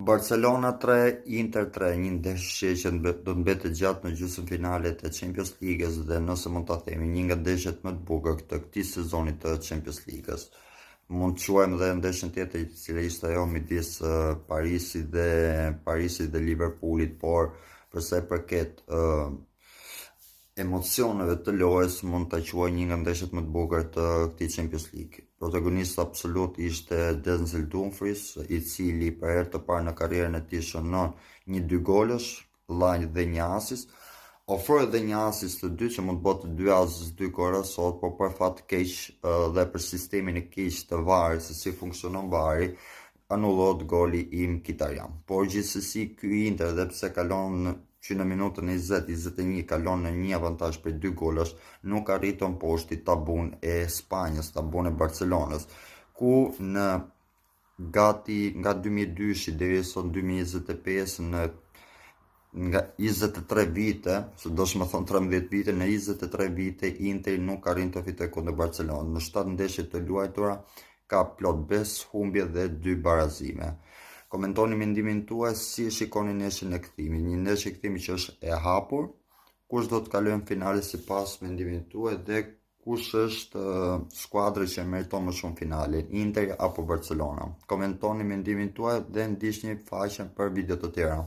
Barcelona 3, Inter 3, një ndeshje që do të mbetet gjatë në gjysmëfinalet e Champions League-s dhe nëse mund ta themi një nga ndeshjet më të bukur të këtij sezoni të Champions League-s. Mund të quajmë edhe ndeshjen tjetër e cila ishte ajo midis Parisit dhe Liverpoolit, por për sa i përket emocioneve të lojës mund ta quaj një nga ndeshjet më të bukur të këtij Champions League. Protagonist absolut ishte Denzel Dumfries, i cili për herë të parë në karrierën e tij shënon një 2 golësh, llaj dhe një asist. Ofroi edhe një asist të dytë që mund të bëhet 2 asist 2 gora sot, por për fat të keq dhe për sistemin e keq të VAR-it, se si funksionon VAR-i, anullohet goli i Mkhitaryan. Por gjithsesi ky Inter, edhe pse kalon që në minutën 20-21 kalon në një avantazh për 2 golësh, nuk arritën poshti tabun e Spanjës, tabun e Barcelonës, ku në gati nga 2002 deri sot 2025 nga 23 vite, se do shme thonë 13 vite, në 23 vite Inter nuk arrin të fitojë kundër Barcelonës. Në 7 ndeshje të luajtura ka plot 5 humbje dhe 2 barazime. Komentoni mendimin tuaj, si shikoni ndeshjen e kthimit, një ndeshje kthimi që është e hapur, kush do të kalojë në finale sipas mendimit tuaj dhe kush është skuadra që meriton më shumë finale, Inter apo Barcelona? Komentoni mendimin tuaj dhe ndiqni faqen për video të tjera.